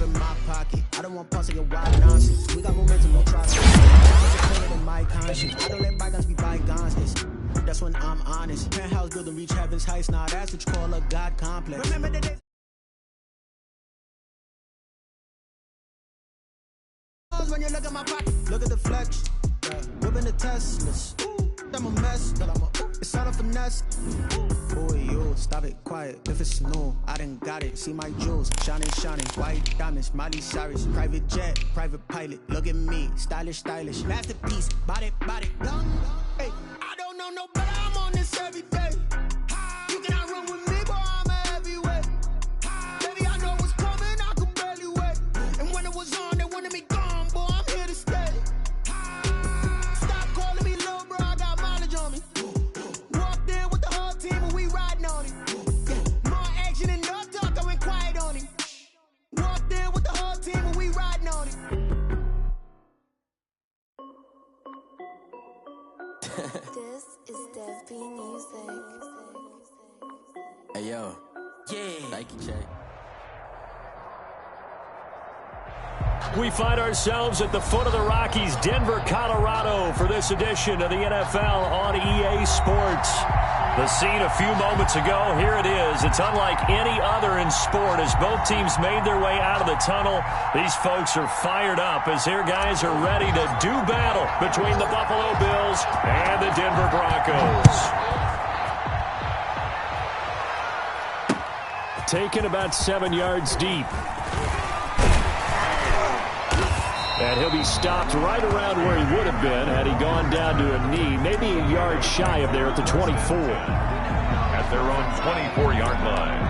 in my pocket. I don't want pulse your wild nonsense. We got momentum, no try. I'm in my conscience. I don't let bygones be bygones. That's when I'm honest. Penthouse building, reach heaven's heights. Now that's what you call a God complex. Remember the days when you look at my pocket, look at the flex. Whipping the Teslas. I'm a mess, but it's all a finesse. Boy, you stop it, quiet. If it's new, I done got it. See my jewels, shining, white diamonds, Miley Cyrus, private jet, private pilot. Look at me, stylish, masterpiece, body, young. Hey, I don't know no better. I'm on this every day. You cannot run with me, boy. I'm a heavyweight. Baby, I know what's coming. I could barely wait. And when it was on, they wanted me gone, boy. I'm here to stay. This is Dev B Music. Hey yo. Yeah. Thank you, Jay. We find ourselves at the foot of the Rockies, Denver, Colorado, for this edition of the NFL on EA Sports. The scene a few moments ago, here it is. It's unlike any other in sport as both teams made their way out of the tunnel. These folks are fired up as their guys are ready to do battle between the Buffalo Bills and the Denver Broncos. Taken about 7 yards deep. And he'll be stopped right around where he would have been had he gone down to a knee, maybe a yard shy of there at the 24. At their own 24-yard line.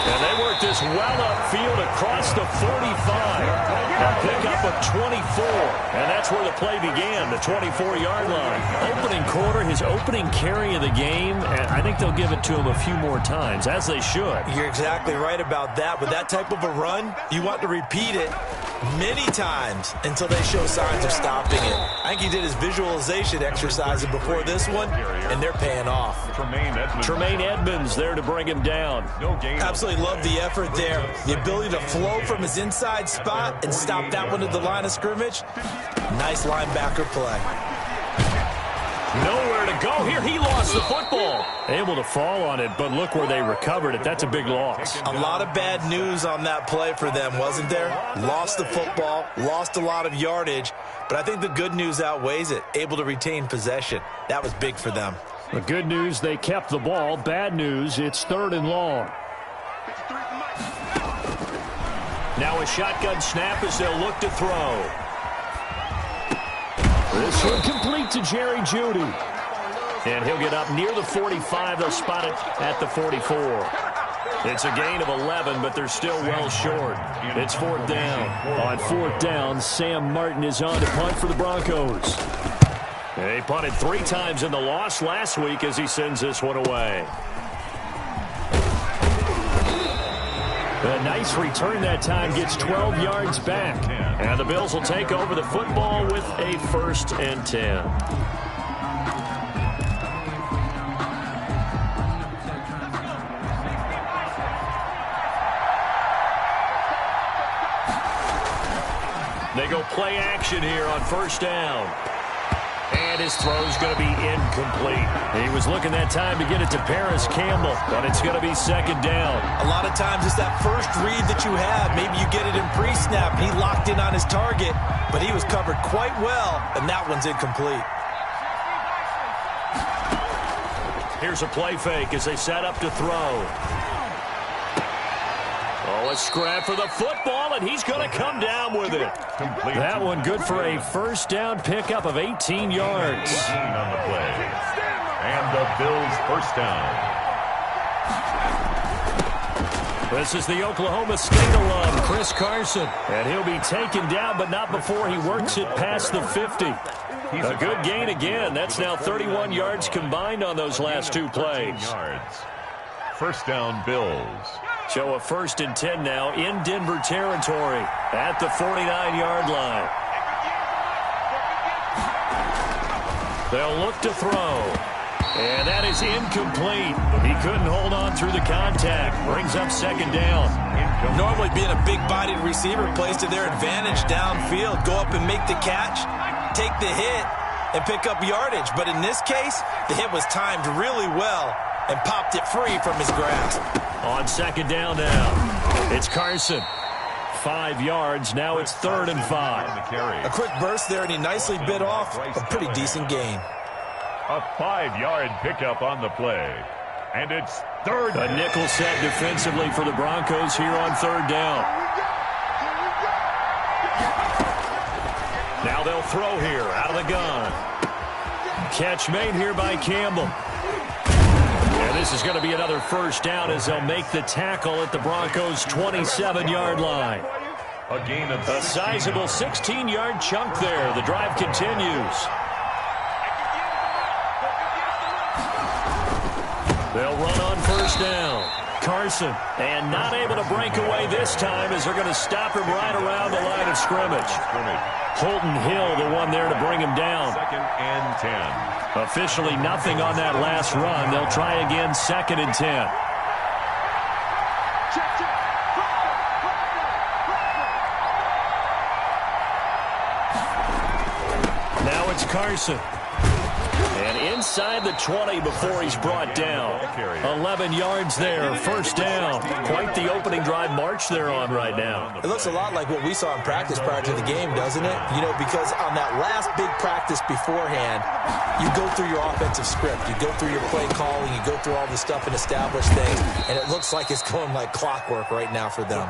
And they work this well upfield across the 45. A pickup of 24, and that's where the play began, the 24-yard line. Opening quarter, his opening carry of the game, and I think they'll give it to him a few more times, as they should. You're exactly right about that. With that type of a run, you want to repeat it many times until they show signs of stopping it. I think he did his visualization exercise before this one, and they're paying off. Tremaine Edmonds there to bring him down. Absolutely love the effort there. The ability to flow from his inside spot and stop that one at the line of scrimmage. Nice linebacker play. Nowhere to go here. He lost the football. Able to fall on it, but look where they recovered it. That's a big loss. A lot of bad news on that play for them, wasn't there? Lost the football, lost a lot of yardage, but I think the good news outweighs it. Able to retain possession. That was big for them. The good news, they kept the ball. Bad news, it's 3rd and long. Now a shotgun snap as they'll look to throw. This one complete to Jerry Jeudy. And he'll get up near the 45. They'll spot it at the 44. It's a gain of 11, but they're still well short. It's 4th down. On 4th down, Sam Martin is on to punt for the Broncos. They punted 3 times in the loss last week as he sends this one away. A nice return that time, gets 12 yards back. And the Bills will take over the football with a 1st and 10. They go play action here on 1st down. And his throw's going to be incomplete. He was looking that time to get it to Paris Campbell, but it's going to be 2nd down. A lot of times it's that first read that you have. Maybe you get it in pre-snap, and he locked in on his target, but he was covered quite well, and that one's incomplete. Here's a play fake as they set up to throw. Oh, a scrap for the football, and he's going to come down with it. That one good for a 1st down pickup of 18 yards. 18 on the play. And the Bills' 1st down. This is the Oklahoma State alum, Chris Carson. And he'll be taken down, but not before he works it past the 50. A good gain again. That's now 31 yards combined on those last 2 plays. 1st down, Bills. So a 1st and 10 now in Denver territory at the 49-yard line. They'll look to throw. And that is incomplete. He couldn't hold on through the contact. Brings up 2nd down. Normally being a big-bodied receiver plays to their advantage downfield. Go up and make the catch, take the hit, and pick up yardage. But in this case, the hit was timed really well and popped it free from his grasp. On 2nd down now, it's Carson. 5 yards. Now it's 3rd and 5. A quick burst there, and he nicely bit off a pretty decent gain. A 5-yard pickup on the play. And it's 3rd. A nickel set defensively for the Broncos here on 3rd down. Now they'll throw here out of the gun. Catch made here by Campbell. And this is going to be another 1st down as they'll make the tackle at the Broncos' 27-yard line. A sizable 16-yard chunk there. The drive continues. They'll run on 1st down. Carson, and not able to break away this time as they're going to stop him right around the line of scrimmage. Holton Hill, the one there to bring him down. 2nd and 10. Officially nothing on that last run. They'll try again 2nd and 10. Now it's Carson. And inside the 20 before he's brought down. 11 yards there, 1st down. Quite the opening drive march they're on right now. It looks a lot like what we saw in practice prior to the game, doesn't it? You know, because on that last big practice beforehand, you go through your offensive script. You go through your play calling. You go through all the stuff and establish things. And it looks like it's going like clockwork right now for them.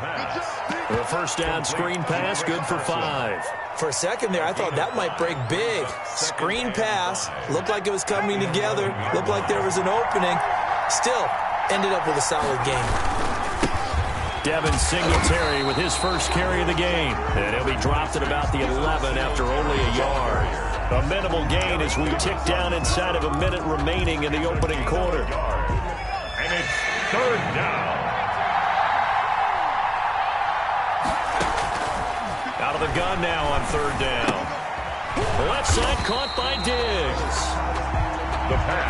The 1st down screen pass, good for 5. For a second there, I thought that might break big. Screen pass. Looked like it was coming together. Looked like there was an opening. Still, ended up with a solid game. Devin Singletary with his first carry of the game. And he'll be dropped at about the 11 after only a yard. A minimal gain as we tick down inside of a minute remaining in the opening quarter. And it's 3rd down. Out of the gun now on 3rd down. Left side caught by Diggs.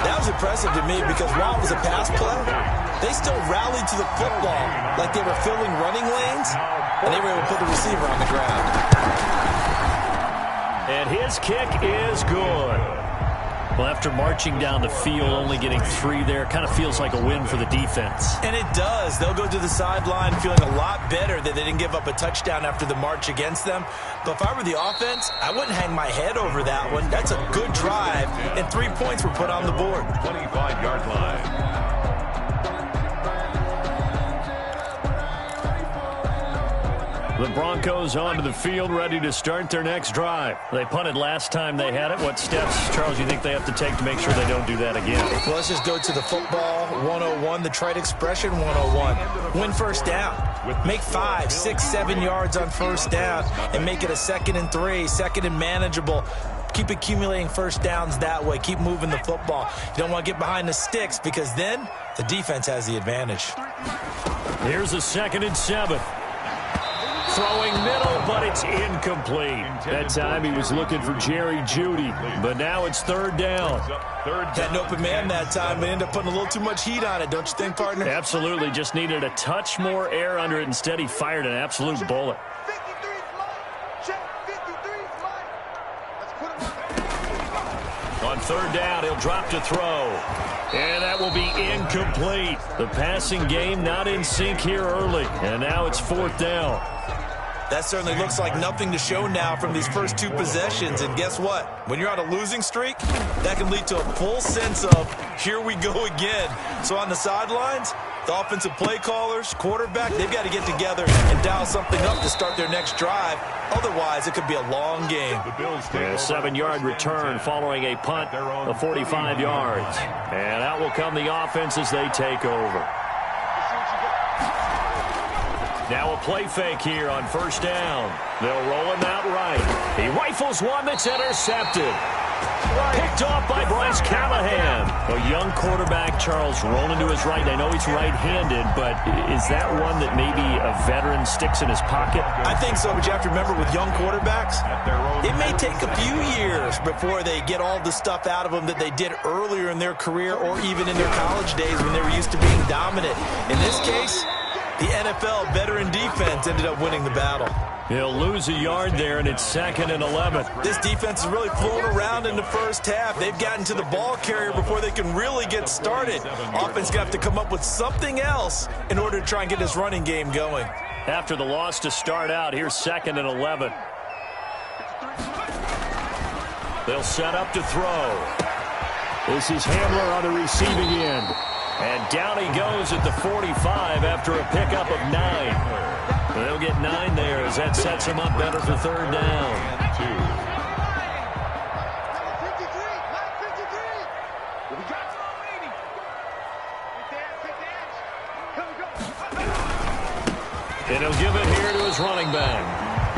That was impressive to me because while it was a pass play, they still rallied to the football like they were filling running lanes, and they were able to put the receiver on the ground. And his kick is good. Well, after marching down the field, only getting 3 there, kind of feels like a win for the defense. And it does. They'll go to the sideline feeling a lot better that they didn't give up a touchdown after the march against them. But if I were the offense, I wouldn't hang my head over that one. That's a good drive, and 3 points were put on the board. 25-yard line. The Broncos onto the field, ready to start their next drive. They punted last time they had it. What steps, Charles, do you think they have to take to make sure they don't do that again? Well, let's just go to the football 101, the trite expression 101. Win 1st down. Make 5, 6, 7 yards on 1st down and make it a 2nd and 3, 2nd and manageable. Keep accumulating 1st downs that way. Keep moving the football. You don't want to get behind the sticks because then the defense has the advantage. Here's a 2nd and 7. Throwing middle, but it's incomplete. That time he was looking for Jerry Jeudy, but now it's 3rd down. Had an open man that time, but ended up putting a little too much heat on it, don't you think, partner? Absolutely. Just needed a touch more air under it. Instead, he fired an absolute bullet. On 3rd down, he'll drop to throw. And that will be incomplete. The passing game not in sync here early. And now it's 4th down. That certainly looks like nothing to show now from these first 2 possessions. And guess what? When you're on a losing streak, that can lead to a full sense of, here we go again. So on the sidelines, the offensive play callers, quarterback, they've got to get together and dial something up to start their next drive. Otherwise, it could be a long game. A 7-yard return following a punt of 45 yards. And out will come the offense as they take over. Now a play fake here on 1st down. They'll roll him out right. He rifles one that's intercepted. Picked off by Bryce Callahan. A young quarterback, Charles, rolling to his right. I know he's right-handed, but is that one that maybe a veteran sticks in his pocket? I think so, but you have to remember with young quarterbacks, it may take a few years before they get all the stuff out of them that they did earlier in their career or even in their college days when they were used to being dominant. In this case, the NFL veteran defense ended up winning the battle. He'll lose a yard there, and it's 2nd and 11. This defense is really flown around in the first half. They've gotten to the ball carrier before they can really get started. Offense going to have to come up with something else in order to try and get this running game going. After the loss to start out, here's 2nd and 11. They'll set up to throw. This is Hamler on the receiving end. And down he goes at the 45 after a pickup of 9. They'll get 9 there as that sets him up better for 3rd down. And he'll give it here to his running back.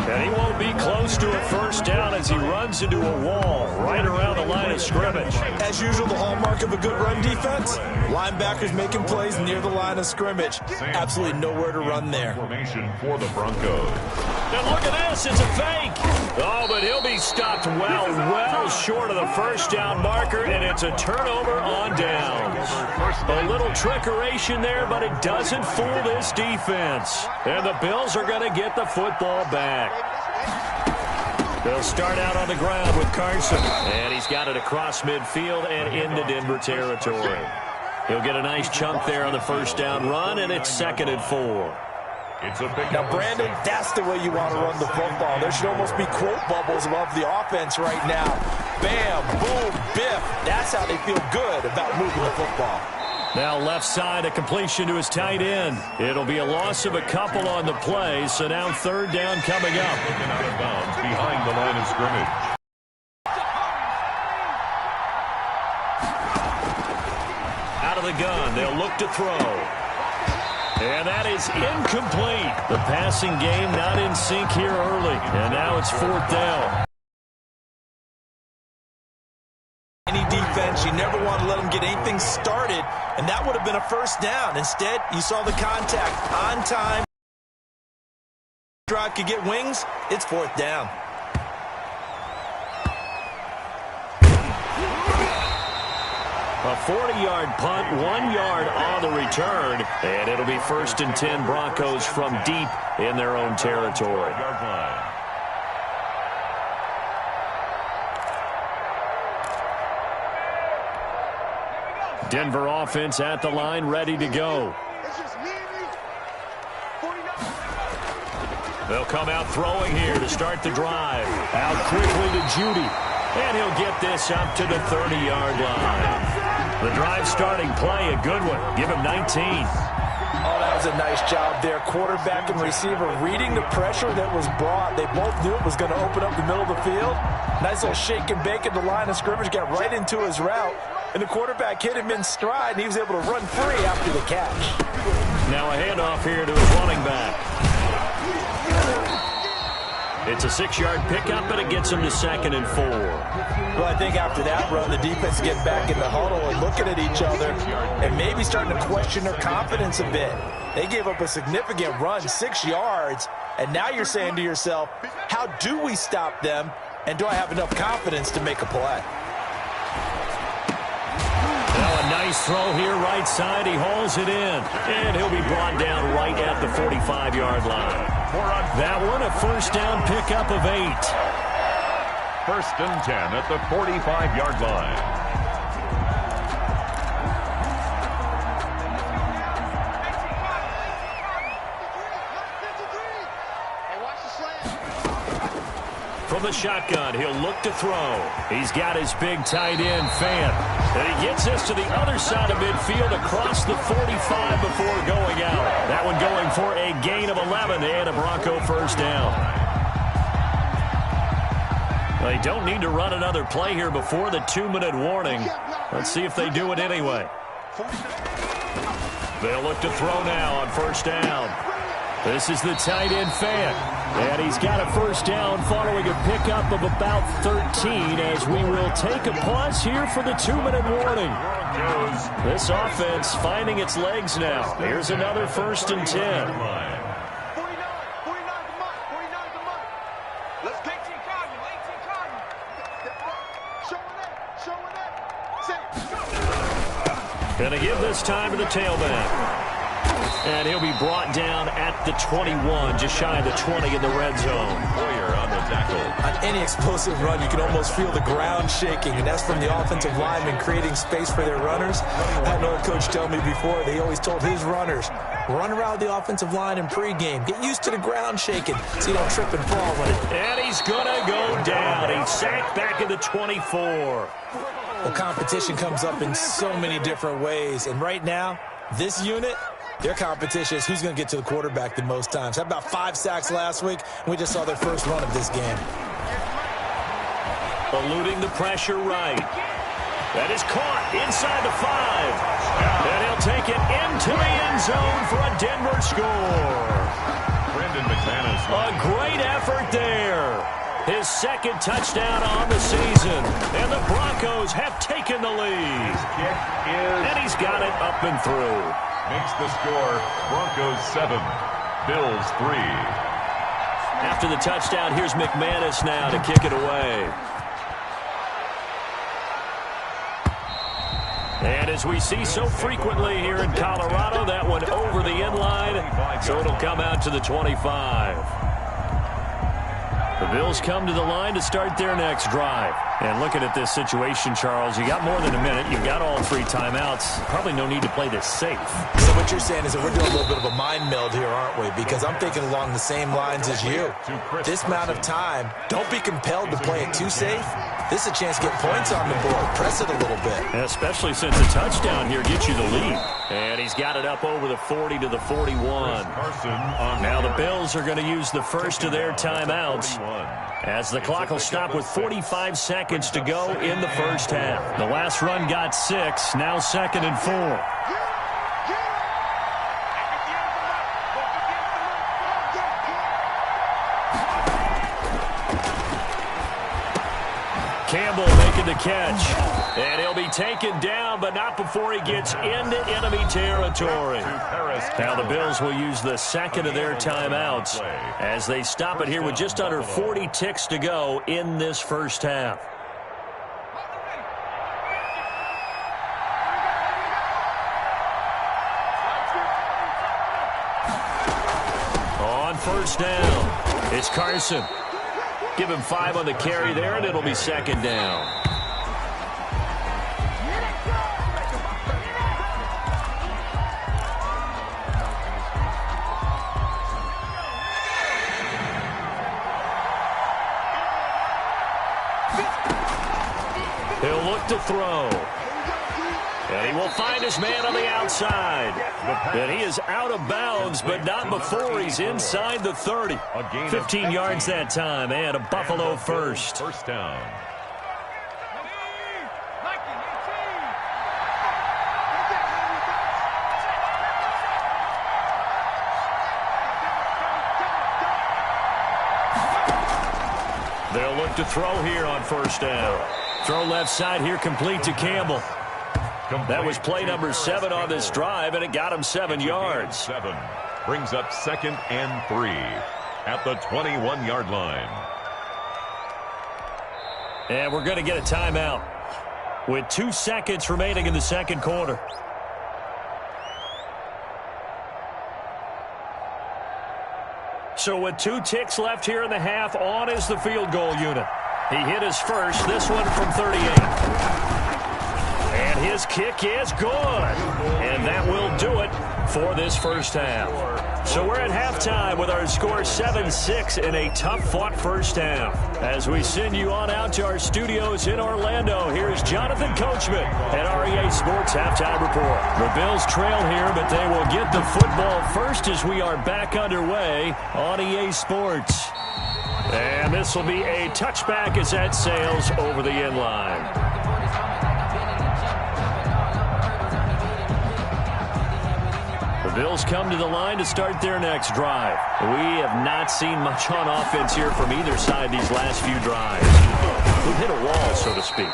And he won't be close to a 1st down as he runs into a wall right around the line of scrimmage. As usual, the hallmark of a good run defense, linebackers making plays near the line of scrimmage. Absolutely nowhere to run there. Formation for the Broncos. And look at this, it's a fake. Oh, but he'll be stopped well short of the 1st down marker, and it's a turnover on downs. A little trickeration there, but it doesn't fool this defense. And the Bills are going to get the football back. They'll start out on the ground with Carson. And he's got it across midfield and into Denver territory. He'll get a nice chunk there on the 1st down run, and it's 2nd and 4. Now, Brandon, that's the way you want to run the football. There should almost be quote bubbles above the offense right now. Bam, boom, biff. That's how they feel good about moving the football. Now left side, a completion to his tight end. It'll be a loss of a couple on the play, so now 3rd down coming up. Out of bounds behind the line of scrimmage. Out of the gun, they'll look to throw. And that is incomplete. The passing game not in sync here early. And now it's 4th down. Any defense, you never want to let them get anything started, and that would have been a 1st down. Instead, you saw the contact on time. Drive could get wings. It's 4th down. A 40-yard punt, 1 yard on the return, and it'll be 1st and 10 Broncos from deep in their own territory. Denver offense at the line, ready to go. They'll come out throwing here to start the drive. Out quickly to Judy. And he'll get this up to the 30-yard line. The drive starting play, a good one. Give him 19. Oh, that was a nice job there. Quarterback and receiver reading the pressure that was brought. They both knew it was going to open up the middle of the field. Nice little shake and bake at the line of scrimmage. Got right into his route. And the quarterback hit him in stride, and he was able to run free after the catch. Now a handoff here to his running back. It's a 6-yard pickup, but it gets him to 2nd and 4. Well, I think after that run, the defense get back in the huddle and looking at each other and maybe starting to question their confidence a bit. They gave up a significant run, 6 yards, and now you're saying to yourself, how do we stop them, and do I have enough confidence to make a play? Now a nice throw here right side. He hauls it in, and he'll be brought down right at the 45-yard line. That one, a 1st down pickup of 8. 1st and 10 at the 45-yard line. From the shotgun, he'll look to throw. He's got his big tight end, Fan. And he gets this to the other side of midfield across the 45 before going out. That one going for a gain of 11 and a Bronco 1st down. They don't need to run another play here before the 2-minute warning. Let's see if they do it anyway. They'll look to throw now on 1st down. This is the tight end fan. And he's got a first down following a pickup of about 13 as we will take a pause here for the 2-minute warning. This offense finding its legs now. Here's another 1st and 10. Going to give this time to the tailback. And he'll be brought down at the 21, just shy of the 20 in the red zone. Boyer on the tackle. On any explosive run, you can almost feel the ground shaking, and that's from the offensive linemen creating space for their runners. I had an old coach tell me before, they always told his runners, run around the offensive line in pregame. Get used to the ground shaking so you don't trip and fall when it... And he's going to go down. He's sacked back at the 24. Well, competition comes up in so many different ways, and right now, this unit... their competition is who's going to get to the quarterback the most times. Had about 5 sacks last week, and we just saw their first run of this game. Eluding the pressure right. That is caught inside the 5. And he'll take it into the end zone for a Denver score. Brendan McManus. A great effort there. His 2nd touchdown on the season. And the Broncos have taken the lead. His kick is... and he's got it up and through. Makes the score Broncos 7, Bills 3. After the touchdown, here's McManus now to kick it away. And as we see so frequently here in Colorado, that one over the end line, so it'll come out to the 25. The Bills come to the line to start their next drive. And looking at this situation, Charles, you got more than a minute. You've got all 3 timeouts. Probably no need to play this safe. So what you're saying is that we're doing a little bit of a mind meld here, aren't we? Because I'm thinking along the same lines as you. This amount of time, don't be compelled to play it too safe. This is a chance to get points on the board. Press it a little bit. Especially since a touchdown here gets you the lead. And he's got it up over the 40 to the 41. Now the Bills are going to use the first of their timeouts as the clock will stop with 45 seconds to go in the first half. The last run got 6, now 2nd and 4. Campbell making the catch. And he'll be taken down, but not before he gets into enemy territory. Now the Bills will use the 2nd of their timeouts as they stop it here with just under 40 ticks to go in this first half. On first down, it's Carson. Give him 5 on the carry there, and it'll be 2nd down. He'll look to throw. And he will find his man on the outside. And he is out of bounds, but not before he's inside the 30. 15 yards that time, and a Buffalo first. First down. They'll look to throw here on first down. Throw left side here, complete to Campbell. That was play number 7 on this drive, and it got him 7 yards. 7 brings up 2nd and 3 at the 21-yard line. And we're going to get a timeout with 2 seconds remaining in the second quarter. So with 2 ticks left here in the half, on is the field goal unit. He hit his first, this one from 38. And his kick is good. And that will do it for this first half. So we're at halftime with our score 7-6 in a tough-fought first half. As we send you on out to our studios in Orlando, here's Jonathan Coachman at REA Sports Halftime Report. The Bills trail here, but they will get the football first as we are back underway on EA Sports. And this will be a touchback as that sails over the end line. The Bills come to the line to start their next drive. We have not seen much on offense here from either side these last few drives. We've hit a wall, so to speak.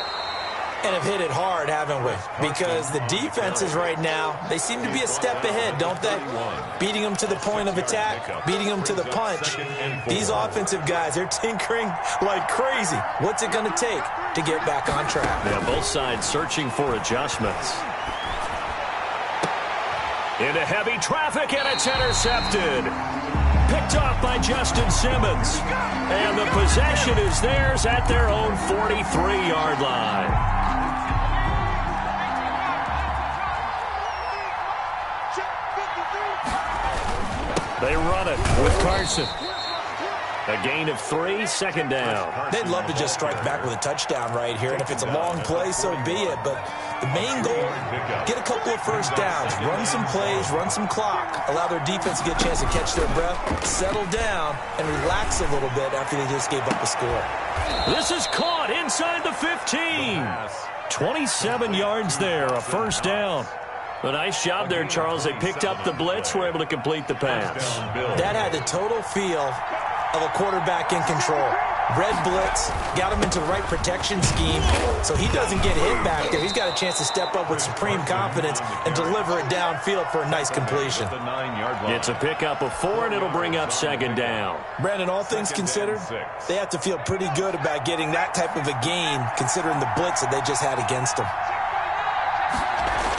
And have hit it hard, haven't we? Because the defenses right now, they seem to be a step ahead, don't they? Beating them to the point of attack, beating them to the punch. These offensive guys, they're tinkering like crazy. What's it going to take to get back on track? Yeah, both sides searching for adjustments. Into heavy traffic, and it's intercepted. Picked off by Justin Simmons. And the possession is theirs at their own 43-yard line. They run it with Carson. A gain of 3, second down. They'd love to just strike back with a touchdown right here, and if it's a long play, so be it. But the main goal, get a couple of first downs, run some plays, run some clock, allow their defense to get a chance to catch their breath, settle down, and relax a little bit after they just gave up a score. This is caught inside the 15. 27 yards there, a first down. A nice job there, Charles. They picked up the blitz, were able to complete the pass. That had the total feel of a quarterback in control. Red blitz, got him into the right protection scheme, so he doesn't get hit back there. He's got a chance to step up with supreme confidence and deliver it downfield for a nice completion. It's a pickup of 4, and it'll bring up second down. Brandon, all things considered, they have to feel pretty good about getting that type of a gain, considering the blitz that they just had against them.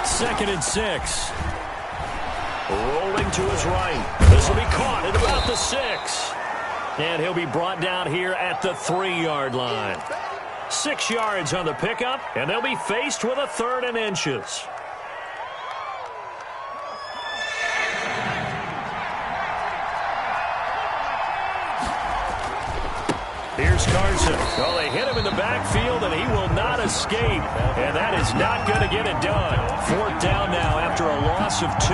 2nd and 6. Rolling to his right. This will be caught at about the 6. And he'll be brought down here at the 3-yard line. 6 yards on the pickup, and they'll be faced with a 3rd and inches. Here's Carson. Well, they hit him in the backfield, and he will not escape. And that is not going to get it done. 4th down now after a loss of 2.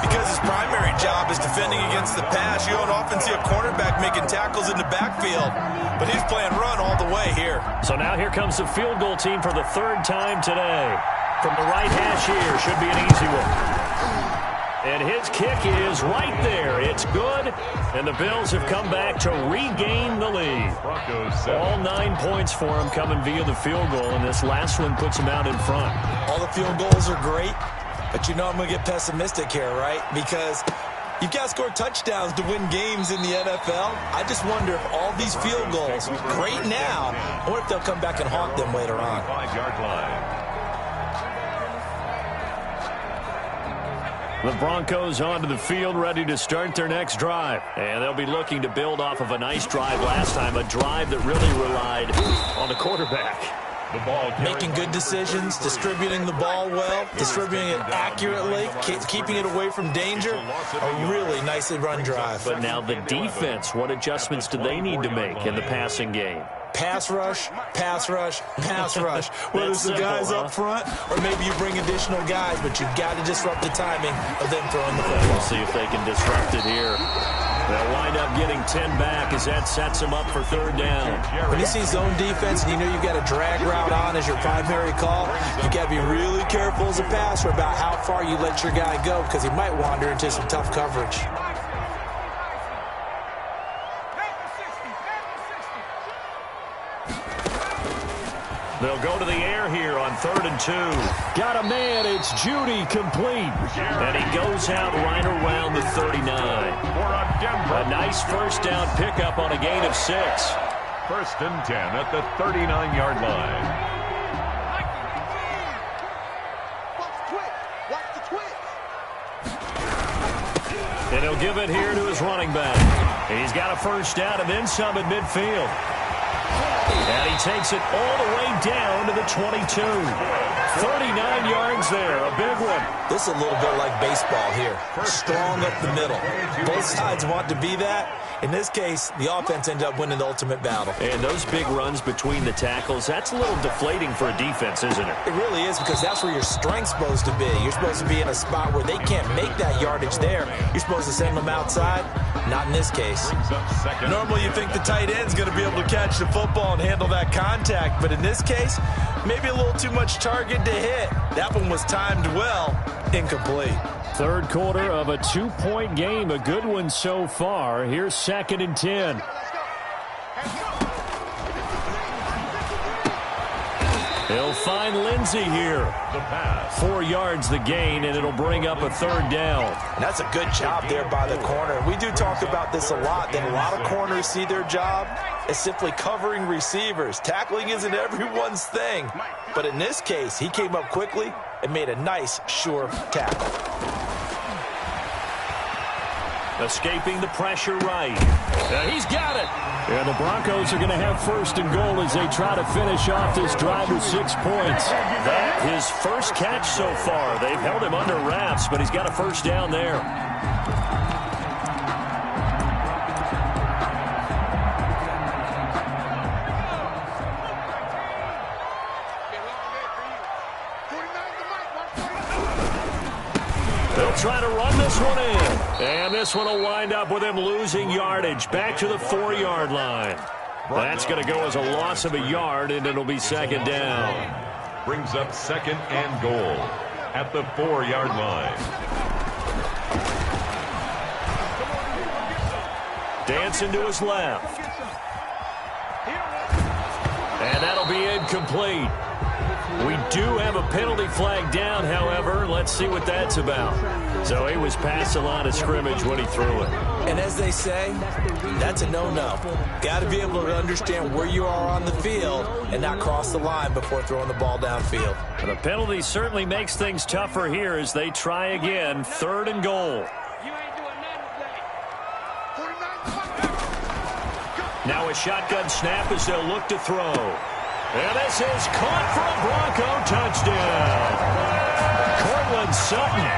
Because his primary job is defending against the pass, you don't often see a cornerback making tackles in the backfield. But he's playing run all the way here. So now here comes the field goal team for the 3rd time today. From the right hash here, should be an easy one. And his kick is right there. It's good. And the Bills have come back to regain the lead. All 9 points for them coming via the field goal, and this last one puts them out in front. All the field goals are great, but you know I'm going to get pessimistic here, right? Because you've got to score touchdowns to win games in the NFL. I just wonder if all these field goals, great now, or if they'll come back and haunt them later on. 5-yard line. The Broncos onto the field, ready to start their next drive. And they'll be looking to build off of a nice drive last time, a drive that really relied on the quarterback. The ball making good decisions, distributing the ball well, distributing it accurately, keeping it away from danger. A really nicely run drive. But now the defense, what adjustments do they need to make in the passing game? Pass rush, pass rush, pass rush. Whether it's the guys up front or maybe you bring additional guys, but you've got to disrupt the timing of them throwing the football. We'll see if they can disrupt it here. They'll wind up getting 10 back as that sets them up for 3rd down. When you see zone defense and you know you've got a drag route on as your primary call, you've got to be really careful as a passer about how far you let your guy go because he might wander into some tough coverage. They'll go to the air here on 3rd and 2. Got a man. It's Judy complete. And he goes out right around the 39. A nice first down pickup on a gain of 6. 1st and 10 at the 39-yard line. And he'll give it here to his running back. He's got a first down and then some at midfield. And he takes it all the way down to the 22. 39 yards there, a big one. This is a little bit like baseball here. Strong up the middle. Both sides want to be that. In this case, the offense ended up winning the ultimate battle. And those big runs between the tackles, that's a little deflating for a defense, isn't it? It really is because that's where your strength's supposed to be. You're supposed to be in a spot where they can't make that yardage there. You're supposed to send them outside. Not in this case. Normally you think the tight end's going to be able to catch the football and handle that contact, but in this case, maybe a little too much target to hit. That one was timed well, incomplete. Third quarter of a 2-point game, a good one so far. Here's 2nd and 10. He'll find Lindsey here. 4 yards the gain, and it'll bring up a 3rd down. And that's a good job there by the corner. We do talk about this a lot, that a lot of corners see their job as simply covering receivers. Tackling isn't everyone's thing. But in this case, he came up quickly and made a nice, sure tackle. Escaping the pressure right. He's got it. And the Broncos are going to have 1st and goal as they try to finish off this drive with 6 points. That his first catch so far. They've held him under wraps, but he's got a 1st down there. They'll try to run this one in. And this one will wind up with him losing yardage back to the 4-yard line. That's going to go as a loss of a yard, and it'll be 2nd down. Brings up 2nd and goal at the 4-yard line. Dancing to his left. And that'll be incomplete. We do have a penalty flag down, however. Let's see what that's about. So he was past the line of scrimmage when he threw it. And as they say, that's a no-no. Got to be able to understand where you are on the field and not cross the line before throwing the ball downfield. The penalty certainly makes things tougher here as they try again. 3rd and goal. Now a shotgun snap as they'll look to throw. And this is caught for a Bronco touchdown. Cortland Sutton,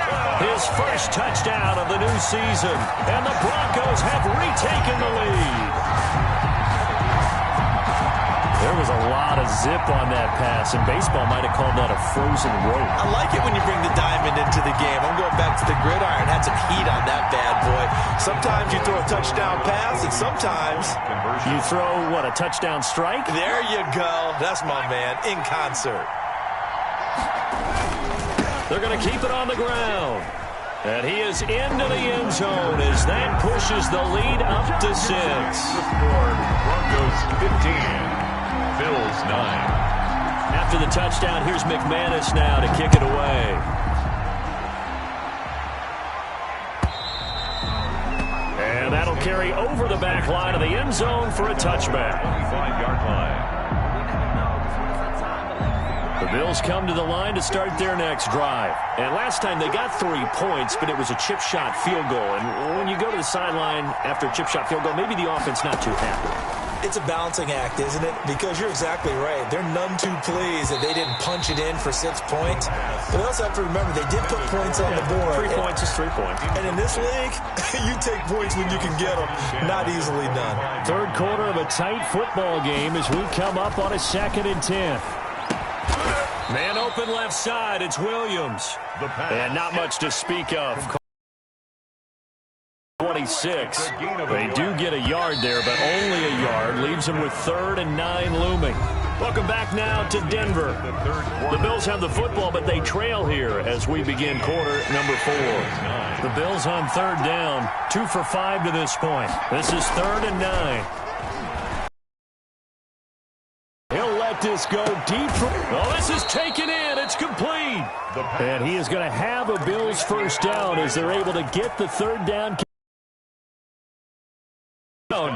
his first touchdown of the new season. And the Broncos have retaken the lead. There was a lot of zip on that pass, and baseball might have called that a frozen rope. I like it when you bring the diamond into the game. I'm going back to the gridiron. Had some heat on that bad boy. Sometimes you throw a touchdown pass, and sometimes you throw, what, a touchdown strike? There you go. That's my man, in concert. They're going to keep it on the ground. And he is into the end zone as that pushes the lead up to 6. Broncos 15. Bills 9. After the touchdown, here's McManus now to kick it away. And that'll carry over the back line of the end zone for a touchback. 25-yard line. The Bills come to the line to start their next drive. And last time they got 3 points, but it was a chip shot field goal. And when you go to the sideline after a chip shot field goal, maybe the offense not too happy. It's a balancing act, isn't it? Because you're exactly right. They're none too pleased that they didn't punch it in for 6 points. But we also have to remember they did put points on the board. 3 points is 3 points. And in this league, you take points when you can get them. Not easily done. 3rd quarter of a tight football game as we come up on a 2nd and 10. Man open left side. It's Williams. And not much to speak of. 26. They do get a yard there, but only a yard. Leaves them with 3rd and 9 looming. Welcome back now to Denver. The Bills have the football, but they trail here as we begin quarter number 4. The Bills on 3rd down. 2 for 5 to this point. This is 3rd and 9. He'll let this go deep. Oh, this is taken in. It's complete. And he is going to have a Bills 1st down as they're able to get the 3rd down.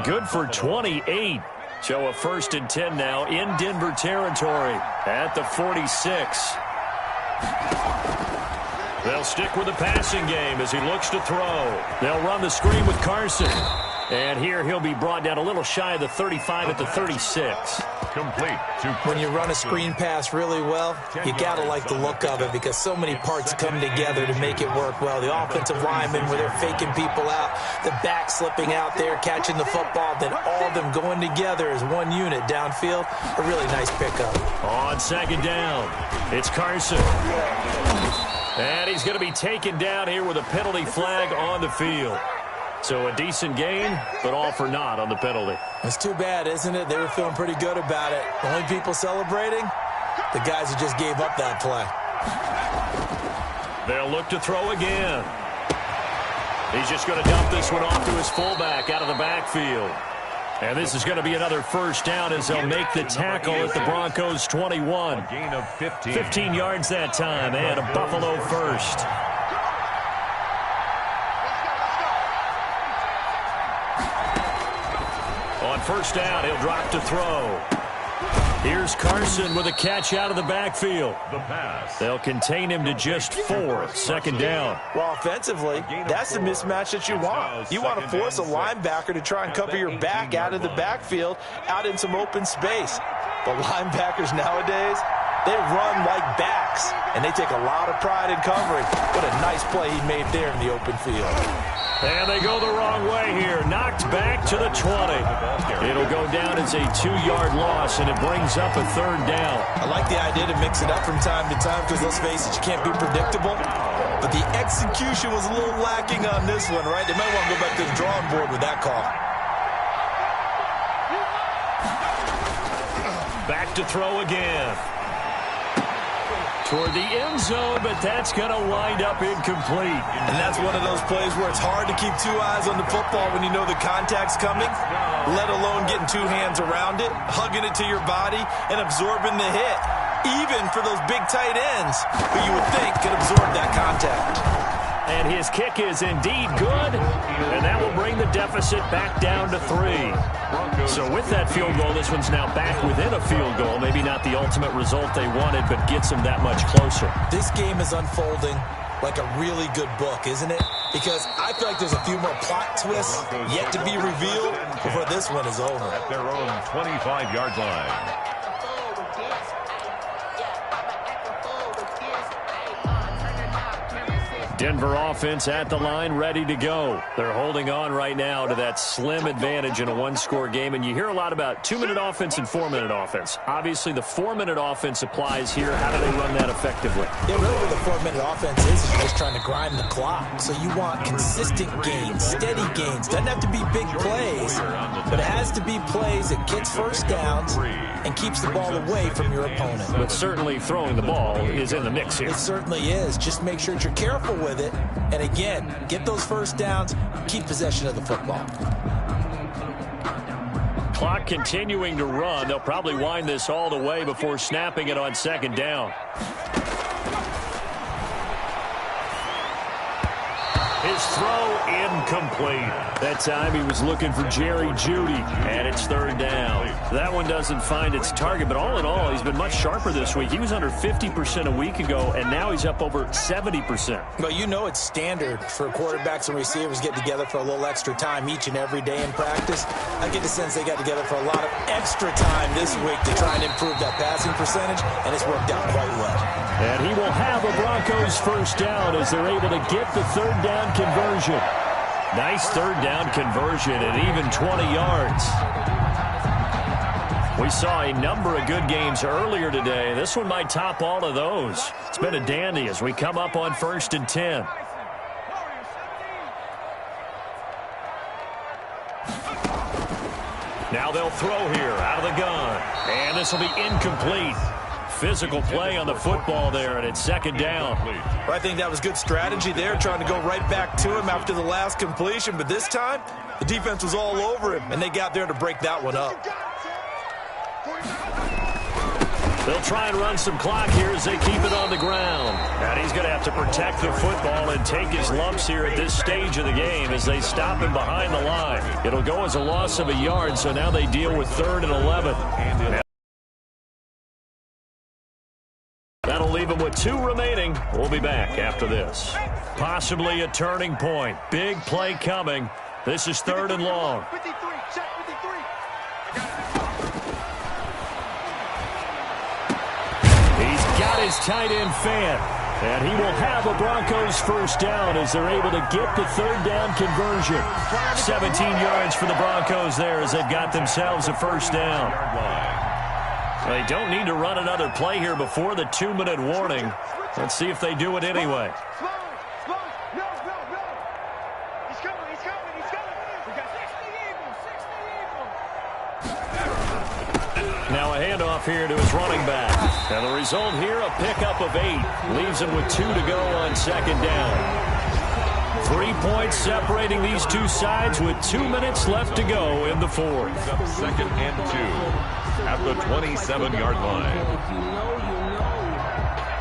Good for 28. So a 1st and 10 now in Denver territory at the 46. They'll stick with the passing game as he looks to throw. They'll run the screen with Carson. And here he'll be brought down a little shy of the 35 at the 36. Complete. When you run a screen pass really well, you got to like the look of it because so many parts come together to make it work well. The offensive linemen where they're faking people out, the back slipping out there, catching the football, then all of them going together as one unit downfield. A really nice pickup. On 2nd down, it's Carson. And he's going to be taken down here with a penalty flag on the field. So a decent gain, but all for naught on the penalty. It's too bad, isn't it? They were feeling pretty good about it. The only people celebrating, the guys who just gave up that play. They'll look to throw again. He's just going to dump this one off to his fullback out of the backfield. And this is going to be another first down as they'll make the tackle at the Broncos 21. A gain of 15. 15 yards that time, and a Buffalo first. On first down, he'll drop to throw. Here's Carson with a catch out of the backfield. The pass. They'll contain him to just 4. Second down. Well, offensively, that's the mismatch that you want. You want to force a linebacker to try and cover your back out of the backfield, out in some open space. But linebackers nowadays, they run like backs, and they take a lot of pride in covering. What a nice play he made there in the open field. And they go the wrong way here. Knocked back to the 20. It'll go down as a 2-yard loss, and it brings up a third down. I like the idea to mix it up from time to time because, let's face it, you can't be predictable. But the execution was a little lacking on this one, right? They might want to go back to the drawing board with that call. Back to throw again. Toward the end zone, but that's going to wind up incomplete. And that's one of those plays where it's hard to keep 2 eyes on the football when you know the contact's coming, let alone getting 2 hands around it, hugging it to your body, and absorbing the hit, even for those big tight ends who you would think could absorb that contact. And his kick is indeed good, and that will bring the deficit back down to 3. So with that field goal, this one's now back within a field goal. Maybe not the ultimate result they wanted, but gets them that much closer. This game is unfolding like a really good book, isn't it? Because I feel like there's a few more plot twists yet to be revealed before this one is over. At their own 25-yard line. Denver offense at the line, ready to go. They're holding on right now to that slim advantage in a 1-score game. And you hear a lot about 2-minute offense and 4-minute offense. Obviously, the 4-minute offense applies here. How do they run that effectively? Yeah, really what the 4-minute offense is just trying to grind the clock. So you want consistent gains, steady gains. Doesn't have to be big plays, but it has to be plays that gets first downs and keeps the ball away from your opponent. But certainly throwing the ball is in the mix here. It certainly is. Just make sure that you're careful with it. And again, get those first downs, keep possession of the football. Clock continuing to run. They'll probably wind this all the way before snapping it on second down. His throw incomplete. That time he was looking for Jerry Jeudy, and it's third down. That one doesn't find its target, but all in all, he's been much sharper this week. He was under 50% a week ago, and now he's up over 70%. Well, you know it's standard for quarterbacks and receivers getting together for a little extra time each and every day in practice. I get the sense they got together for a lot of extra time this week to try and improve that passing percentage, and it's worked out quite well. And he will have a Broncos first down as they're able to get the third down conversion. Nice third down conversion at even 20 yards. We saw a number of good games earlier today. This one might top all of those. It's been a dandy as we come up on 1st and 10. Now they'll throw here out of the gun. And this will be incomplete. Physical play on the football there, and it's second down. I think that was good strategy there, trying to go right back to him after the last completion. But this time, the defense was all over him, and they got there to break that one up. They'll try and run some clock here as they keep it on the ground. And he's going to have to protect the football and take his lumps here at this stage of the game as they stop him behind the line. It'll go as a loss of a yard, so now they deal with 3rd and 11. That'll leave him with 2 remaining. We'll be back after this. Possibly a turning point. Big play coming. This is 3rd and long. He's got his tight end fan. And he will have a Broncos first down as they're able to get the third down conversion. 17 yards for the Broncos there as they've got themselves a first down. They don't need to run another play here before the 2-minute warning. Let's see if they do it anyway. Now a handoff here to his running back. And the result here, a pickup of 8. Leaves him with 2 to go on second down. 3 points separating these two sides with 2 minutes left to go in the fourth. Second and 2 at the 27-yard line.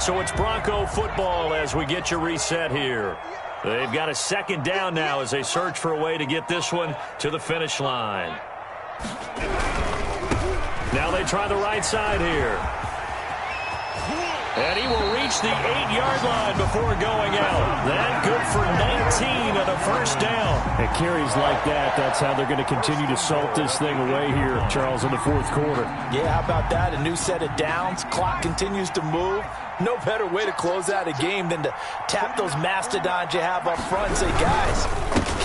So it's Bronco football as we get you reset here. They've got a second down now as they search for a way to get this one to the finish line. Now they try the right side here. And he will reach the 8-yard line before going out. That good for 19 on a first down. And carries like that, that's how they're going to continue to salt this thing away here, Charles, in the fourth quarter. Yeah, how about that? A new set of downs. Clock continues to move. No better way to close out a game than to tap those mastodons you have up front and say, guys,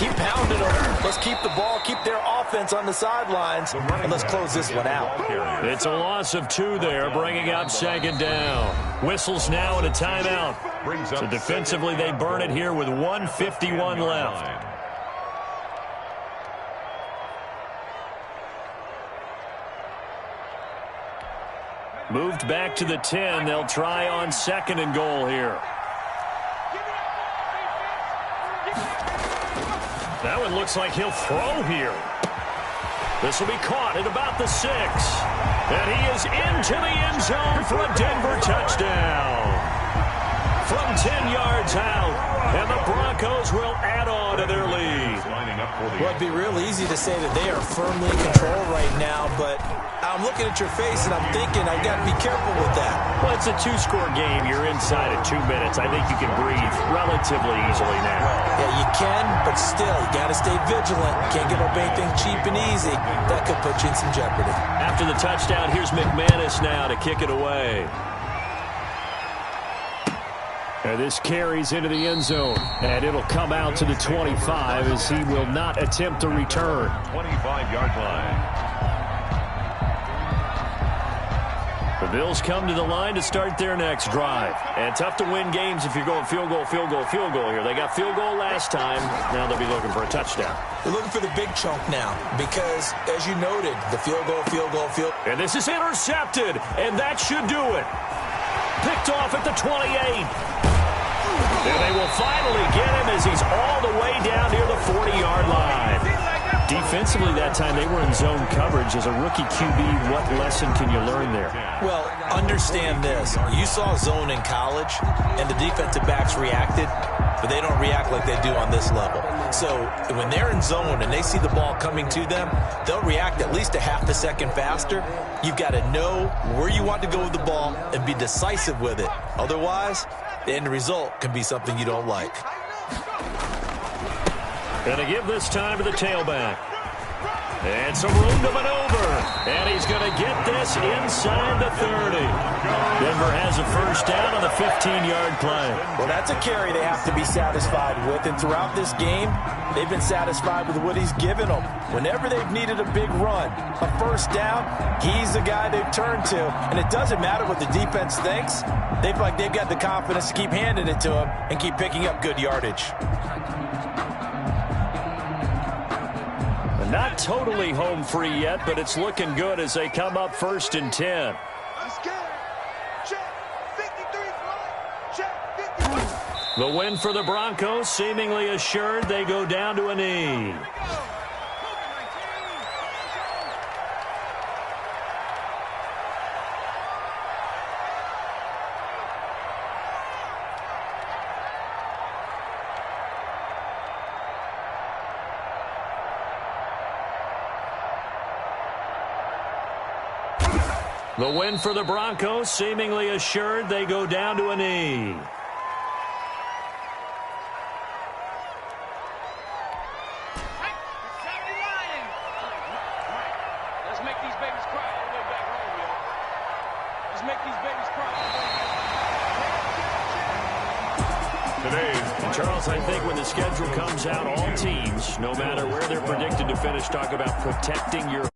keep pounding them. Let's keep the ball, keep their offense on the sidelines, and let's close this one out. It's a loss of 2 there, bringing up second down. Whistles now and a timeout. So defensively, they burn it here with 1:51 left. Moved back to the 10. They'll try on second and goal here. That one looks like he'll throw here. This will be caught at about the 6. And he is into the end zone for a Denver touchdown. From 10 yards out. And the Broncos will add on to their lead. Well, it'd be real easy to say that they are firmly in control right now, but I'm looking at your face and I'm thinking I've got to be careful with that. Well, it's a 2-score game. You're inside of 2 minutes. I think you can breathe relatively easily now. Yeah, you can, but still, you got to stay vigilant. Can't give up anything cheap and easy. That could put you in some jeopardy. After the touchdown, here's McManus now to kick it away. And this carries into the end zone. And it'll come out to the 25 as he will not attempt to return. 25-yard line. The Bills come to the line to start their next drive. And tough to win games if you're going field goal, field goal, field goal here. They got field goal last time. Now they'll be looking for a touchdown. They're looking for the big chunk now because, as you noted, the field goal, field goal, field. And this is intercepted, and that should do it. Picked off at the 28. And they will finally get him as he's all the way down near the 40-yard line. Defensively that time, they were in zone coverage. As a rookie QB, what lesson can you learn there? Well, understand this. You saw zone in college, and the defensive backs reacted, but they don't react like they do on this level. So when they're in zone and they see the ball coming to them, they'll react at least a half a second faster. You've got to know where you want to go with the ball and be decisive with it. Otherwise, the end result can be something you don't like. Going to give this time to the tailback. And some room to maneuver. And he's going to get this inside the 30. Denver has a first down on the 15-yard play. Well, that's a carry they have to be satisfied with. And throughout this game, they've been satisfied with what he's given them. Whenever they've needed a big run, a first down, he's the guy they've turned to. And it doesn't matter what the defense thinks. They feel like they've got the confidence to keep handing it to him and keep picking up good yardage. Not totally home free yet, but it's looking good as they come up 1st and 10. The win for the Broncos seemingly assured. They go down to a knee. The win for the Broncos seemingly assured. They go down to a knee. Let's make these babies cry all the way back home, yo. Let's make these babies cry all the way back home. And Charles, I think when the schedule comes out, all teams, no matter where they're predicted to finish, talk about protecting your